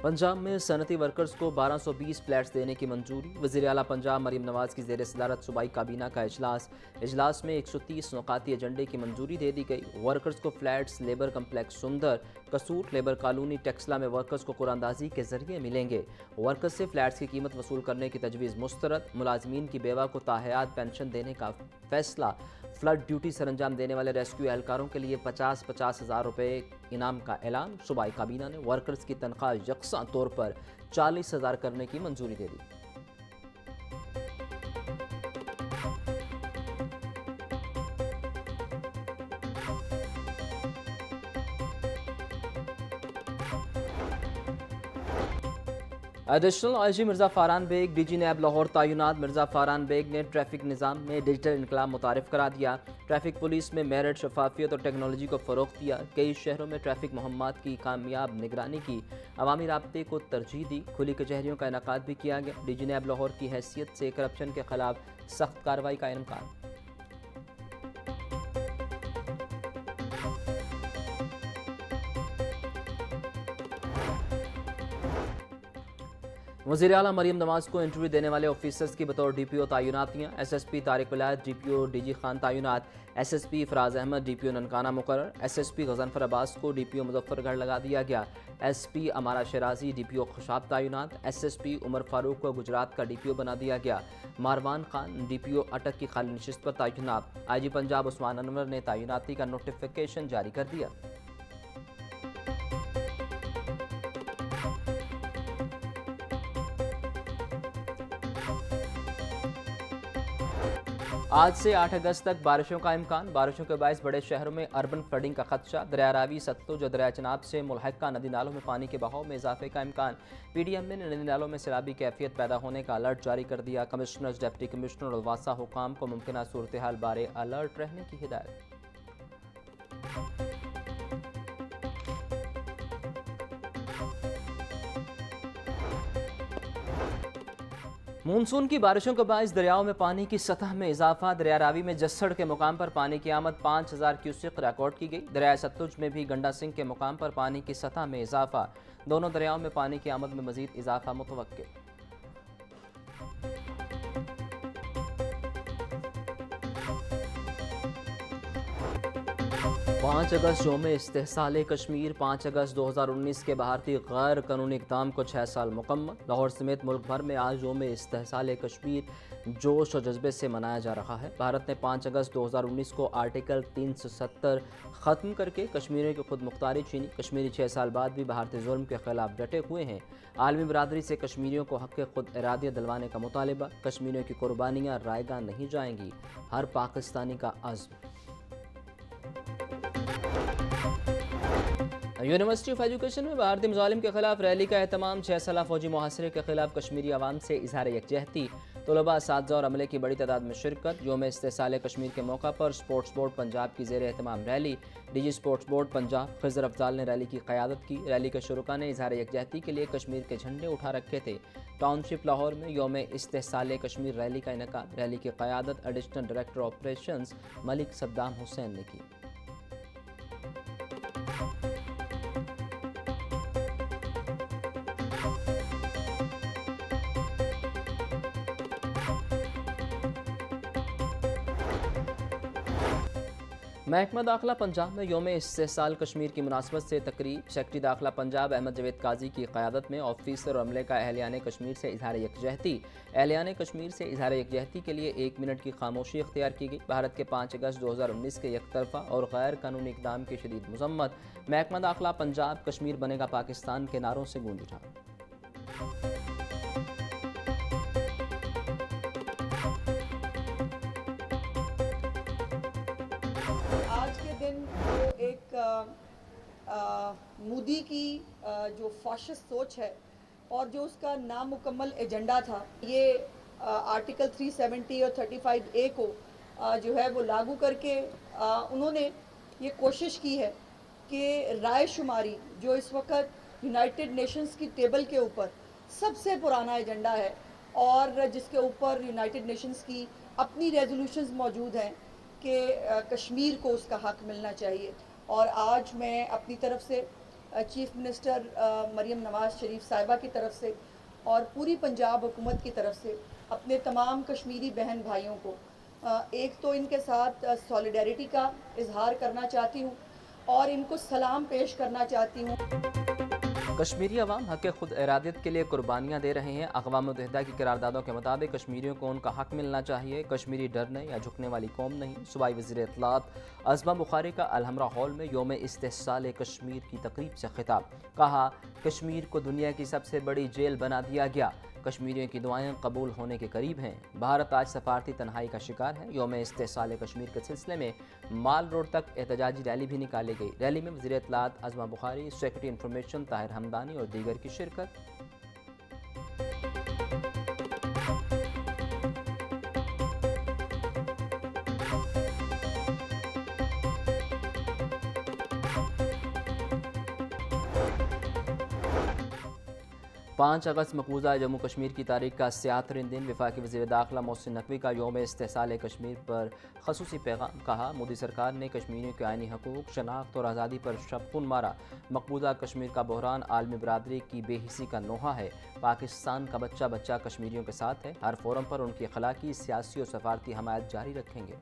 पंजाब में सनती वर्कर्स को 1220 फ्लैट्स देने की मंजूरी। वज़ीर आला पंजाब मरीम नवाज की ज़ेर सदारत सूबाई काबीना का इजलास में 130 नुकाती एजेंडे की मंजूरी दे दी गई। वर्कर्स को फ्लैट्स लेबर कम्प्लेक्स सुंदर, कसूर, लेबर कॉलोनी, टेक्सला में वर्कर्स को कुरानदाजी के जरिए मिलेंगे। वर्कर्स से फ्लैट्स की कीमत वसूल करने की तजवीज़ मुस्तरद। मुलाजमीन की बेवा को ताहयात पेंशन देने का फैसला। फ्लड ड्यूटी सर अंजाम देने वाले रेस्क्यू एहलकारों के लिए 50-50 हज़ार रुपये इनाम का ऐलान। सूबाई काबीना ने वर्कर्स की तनख्वाह यकसा तौर पर 40,000 करने की मंजूरी दे दी। Additional IG Mirza Faran Baig, DG NAB Lahore तैनात मिर्ज़ा फ़ारान बेग ने ट्रैफिक निज़ाम में डिजिटल इनकलाब मुतारिफ करा दिया। ट्रैफिक पुलिस में मेरिट, शफाफियत और टेक्नोलॉजी को फ़रोग़ दिया। कई शहरों में ट्रैफिक मुहम्मत की कामयाब निगरानी की। अवामी राब्ते को तरजीह दी। खुली कचहरियों का इनकाद भी किया गया। डीजी नैब लाहौर की हैसियत से करप्शन के खिलाफ सख्त कार्रवाई का इनकार। वज़ीर आला मरीम नवाज को इंटरव्यू देने वाले ऑफिसर्स की बतौर DPO तैनातियाँ। SSP तारिक विलायत, DPO DG खान तैनात। SSP फराज अहमद, DPO ननकाना मुकर्रर। SSP गजनफर अब्बास को DPO मुजफ्फरगढ़ लगा दिया गया। SP अमारा शराजी, DPO खुशाब तैनात। SSP उमर फारूक को गुजरात का DPO बना दिया गया। मारवान खान DPO अटक की खाली नशिस्त पर तैनात। IG पंजाब उस्मान अनवर ने तैनाती का नोटिफिकेशन जारी कर दिया। आज से 8 अगस्त तक बारिशों का इम्कान। बारिशों के बायस बड़े शहरों में अर्बन फ्लडिंग का खदशा। दरिया रावी, सतलुज और दरिया चनाब से मुल्हका नदी नालों में पानी के बहाव में इजाफे का इम्कान। PDM ने नदी नालों में सैलाबी कैफियत पैदा होने का अलर्ट जारी कर दिया। कमिश्नर्स, डिप्टी कमिश्नर और वासा हुकाम को मुमकिन सूरत हाल बारे अलर्ट रहने की हिदायत। मानसून की बारिशों के बायस दरियाओं में पानी की सतह में इजाफा। दरिया रावी में जस्सड़ के मुकाम पर पानी की आमद 5000 क्यूसेक रिकॉर्ड की गई। दरिया सतलुज में भी गंडा सिंह के मुकाम पर पानी की सतह में इजाफा। दोनों दरियाओं में पानी की आमद में मजीद इजाफा मुतवक्किल। 5 अगस्त यौम इस्तेहसाल कश्मीर। 5 अगस्त 2019 के भारतीय गैर कानूनी इक़दाम को 6 साल मुकम्मल। लाहौर समेत मुल्क भर में आज यौम इस्तेहसाल कश्मीर जोश और जज्बे से मनाया जा रहा है। भारत ने 5 अगस्त 2019 को आर्टिकल 370 ख़त्म करके कश्मीरियों की खुद मुख्तारी छीनी। कश्मीरी 6 साल बाद भी भारतीय जुल्म के खिलाफ डटे हुए हैं। आलमी बरादरी से कश्मीरियों को हक़ खुद इरादियत दिलवाने का मुतालिबा। कश्मीरियों की कुर्बानियाँ रायगा नहीं जाएंगी, हर पाकिस्तानी का अज़्म। यूनिवर्सिटी ऑफ एजुकेशन में भारतीय मुजालिम के खिलाफ रैली का एहतमाम। 6 साला फौजी मुहासरे के खिलाफ कश्मीरी अवाम से इजहार यकजहती। तलबा, असातिज़ा और अमले की बड़ी तादाद में शिरकत। यौम इस्तेहसाल कश्मीर के मौका पर स्पोर्ट्स बोर्ड पंजाब की ज़ेर एहतमाम rally. DG sports board Punjab Khizar Afzal ने रैली की क़यादत की। रैली के शुरुका ने इजहार यकजहती के लिए कश्मीर के झंडे उठा रखे थे। टाउनशिप लाहौर में यौम इस्तेहसाल कश्मीर रैली का इनेकाद। रैली की क़यादत additional director operations Malik Saddam Hussain ने की। महकमा दाखिला पंजाब में यौम इस्तेहसाल कश्मीर की मुनासबत से तकरीब। सेक्रेटरी दाखिला पंजाब अहमद जवेद काजी की क़यादत में ऑफिसर और अमले का एहलियान कश्मीर से इजहार यकजहती। एहलियान कश्मीर से इजहार यकजहती के लिए 1 मिनट की खामोशी इख्तियार की गई। भारत के 5 अगस्त 2019 के यकतरफा और गैर कानूनी इक़दाम की शदीद मज़म्मत। महकमा दाखिला पंजाब कश्मीर बनेगा पाकिस्तान के नारों से गूंज उठा। मोदी की जो फाशिस्ट सोच है और जो उसका नामुकम्मल एजेंडा था, ये आर्टिकल 370 और 35A को जो है वो लागू करके उन्होंने ये कोशिश की है कि राय शुमारी जो इस वक्त यूनाइटेड नेशंस की टेबल के ऊपर सबसे पुराना एजेंडा है और जिसके ऊपर यूनाइटेड नेशंस की अपनी रेजोल्यूशंस मौजूद हैं कि कश्मीर को उसका हक मिलना चाहिए। और आज मैं अपनी तरफ से चीफ मिनिस्टर मरीम नवाज़ शरीफ साहिबा की तरफ से और पूरी पंजाब हुकूमत की तरफ से अपने तमाम कश्मीरी बहन भाइयों को एक तो इनके साथ सॉलिडेरिटी का इजहार करना चाहती हूँ और इनको सलाम पेश करना चाहती हूँ। कश्मीरी अवाम हक़ खुद इरादत के लिए कुर्बानियाँ दे रहे हैं। अक़वाम मुत्तहिदा की करारदादों के मुताबिक कश्मीरियों को उनका हक़ मिलना चाहिए। कश्मीरी डरने या झुकने वाली कौम नहीं। सूबाई वज़ीर इत्तलात अज़मा बुखारी का अलहमरा हॉल में यौम इस्तिहसाल कश्मीर की तकरीब से खिताब। कहा, कश्मीर को दुनिया की सबसे बड़ी जेल बना दिया गया। कश्मीरियों की दुआएं कबूल होने के करीब हैं। भारत आज सफारती तन्हाई का शिकार है। यौम इस्तिहसाल कश्मीर के सिलसिले में माल रोड तक एहतजाजी रैली भी निकाली गई। रैली में वज़ीर इत्तलात अज़मा बुखारी, सेक्रेटरी इंफॉर्मेशन ताहिर हमदानी और दीगर की शिरकत। 5 अगस्त मकबूजा जम्मू कश्मीर की तारीख का 76 दिन। वफाकी वज़ीर दाखिला मोहसिन नकवी का यौम इस्तिहसाल कश्मीर पर खसूसी पैगाम। कहा, मोदी सरकार ने कश्मीरियों के आइनी हकूक़, शनाख्त और आज़ादी पर शबखुन मारा। मकबूजा कश्मीर का बहरान आलमी बरादरी की बेहिसी का नोहा है। पाकिस्तान का बच्चा बच्चा कश्मीरियों के साथ है। हर फोरम पर उनकी अखलाकी, सियासी और सफारती हमायत जारी रखेंगे।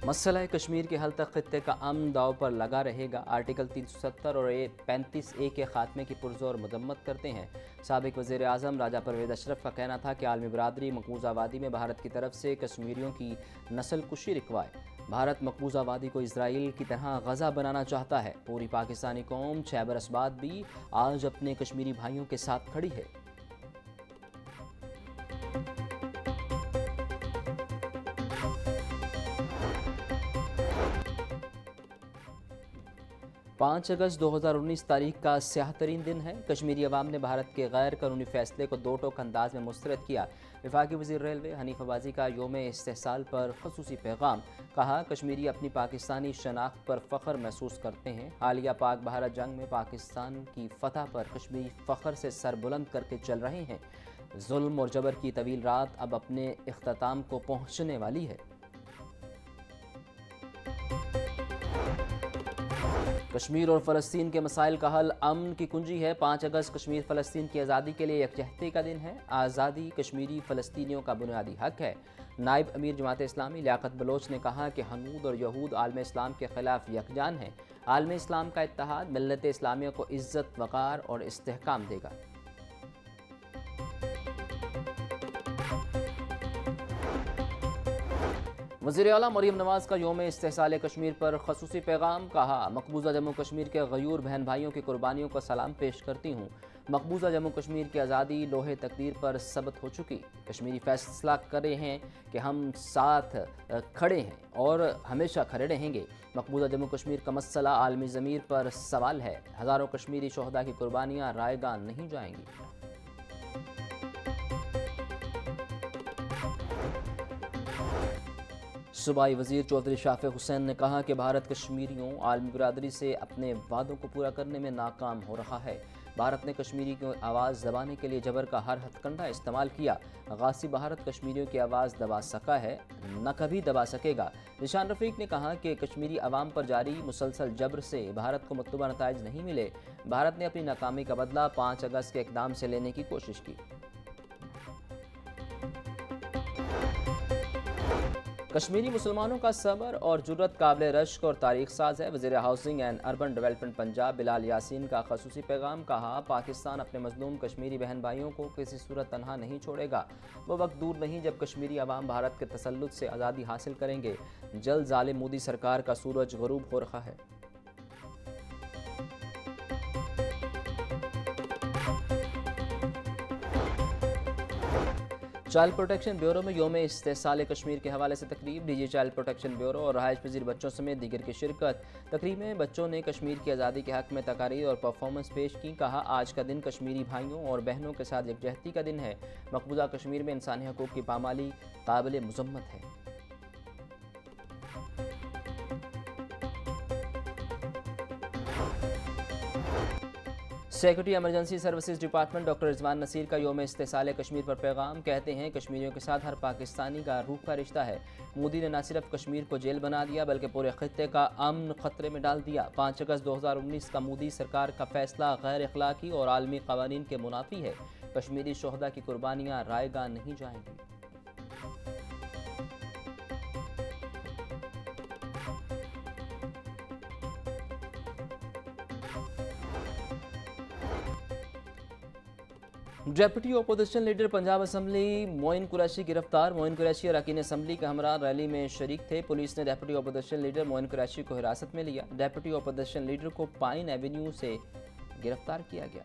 मसला कश्मीर के हल तक खित्ते का अमन दाव पर लगा रहेगा। आर्टिकल 370 और 35A के खात्मे की पुरजोर मजम्मत करते हैं। साबिक वज़ीर आज़म राजा परवेज़ अशरफ का कहना था कि आलमी बरादरी मकबूजा वादी में भारत की तरफ से कश्मीरियों की नस्ल कुशी रुकवाए। भारत मकबूजा वादी को इसराइल की तरह गज़ा बनाना चाहता है। पूरी पाकिस्तानी कौम 6 बरस बाद भी आज अपने कश्मीरी भाइयों के साथ खड़ी है। 5 अगस्त 2019 तारीख का 76 दिन है। कश्मीरी अवाम ने भारत के गैर कानूनी फैसले को दो टोक अंदाज में मुस्तरद किया। वफाकी वज़ीर रेलवे हनीफ अब्बासी का यौम इस्तिहसाल पर खसूसी पैगाम। कहा, कश्मीरी अपनी पाकिस्तानी शनाख्त पर फ़ख्र महसूस करते हैं। हालिया पाक भारत जंग में पाकिस्तान की फतह पर कश्मीरी फ़ख्र से सर बुलंद करके चल रहे हैं। जुल्म और जबर की तवील रात अब अपने इख्तिताम को पहुँचने वाली है। कश्मीर और फ़लस्तीन के मसाइल का हल अमन की कुंजी है। 5 अगस्त कश्मीर फ़लस्तीन की आज़ादी के लिए यकजहती का दिन है। आज़ादी कश्मीरी फ़लस्तीनियों का बुनियादी हक है। नायब अमीर जमात इस्लामी लियाकत बलोच ने कहा कि हनूद और यहूद आलम इस्लाम के ख़िलाफ़ यकजान हैं। आलम इस्लाम का इत्तेहाद मिल्लत इस्लामिया को इज़्ज़त, वक़ार और इस्तेहकाम देगा। वज़ीर आला मरीम नवाज़ का यौम इस्तिहसाल कश्मीर पर खसूसी पैगाम। कहा, मकबूजा जम्मू कश्मीर के गयूर बहन भाइयों की कुर्बानियों को सलाम पेश करती हूँ। मकबूजा जम्मू कश्मीर की आज़ादी लोहे तकदीर पर सबत हो चुकी। कश्मीरी फैसला करे हैं कि हम साथ खड़े हैं और हमेशा खड़े रहेंगे। मकबूजा जम्मू कश्मीर का मसला आलमी ज़मीर पर सवाल है। हज़ारों कश्मीरी शोहदा की कुर्बानियाँ रायगा नहीं जाएंगी। सूबाई वज़ीर चौधरी शाफिक हुसैन ने कहा कि भारत कश्मीरियों आलमी बरादरी से अपने वादों को पूरा करने में नाकाम हो रहा है। भारत ने कश्मीरी की आवाज़ दबाने के लिए जबर का हर हथकंडा इस्तेमाल किया। गासिब भारत कश्मीरियों की आवाज़ दबा सका है, न कभी दबा सकेगा। निशान रफ़ीक ने कहा कि कश्मीरी अवाम पर जारी मुसलसल जबर से भारत को मतलूबा नताइज नहीं मिले। भारत ने अपनी नाकामी का बदला 5 अगस्त के इक़दाम से लेने की कोशिश की। कश्मीरी मुसलमानों का सबर और जुर्रत काबिल रश्क और तारीख साज है। वज़ीर housing and urban development Punjab Bilal Yasin का खसूसी पैगाम। कहा, पाकिस्तान अपने मजलूम कश्मीरी बहन भाइयों को किसी सूरत तनहा नहीं छोड़ेगा। वो वक्त दूर नहीं जब कश्मीरी अवाम भारत के तसल्लुत से आज़ादी हासिल करेंगे। जल्द जालिम मोदी सरकार का सूरज गरूब हो रहा है। चाइल्ड प्रोटेक्शन ब्यूरो में यौम इस्तिहसाल कश्मीर के हवाले से तकरीब। डीजी चाइल्ड प्रोटेक्शन ब्यूरो और रहायश पजीर बच्चों समेत दीगर की शिरकत। तकरीब में बच्चों ने कश्मीर की आज़ादी के हक़ में तकारीर और परफॉर्मेंस पेश की। कहा, आज का दिन कश्मीरी भाइयों और बहनों के साथ यकजहती का दिन है। मकबूजा कश्मीर में इंसानी हकूक़ की पामाली काबिल मुज़म्मत है। Secretary emergency services department doctor Rizwan Naseer کا یوم استحصال کشمیر پر پیغام. کہتے ہیں کشمیریوں کے ساتھ ہر پاکستانی کا روح کا رشتہ ہے. مودی نے نہ صرف کشمیر کو جیل بنا دیا بلکہ پورے خطے کا امن خطرے میں ڈال دیا. 5 اگست 2019 کا مودی سرکار کا فیصلہ غیر اخلاقی اور عالمی قوانین کے منافی ہے. کشمیری شہداء کی قربانیاں رائے گاہ نہیں جائیں گی. Deputy opposition leader Punjab assembly Moin Qureshi گرفتار. معین قریشی اراکین اسمبلی کے ہمراہ ریلی میں شریک تھے. پولیس نے ڈیپٹی اپوزیشن لیڈر معین قریشی کو حراست میں لیا. ڈیپٹی اپوزیشن لیڈر کو پائن ایونیو سے گرفتار کیا گیا.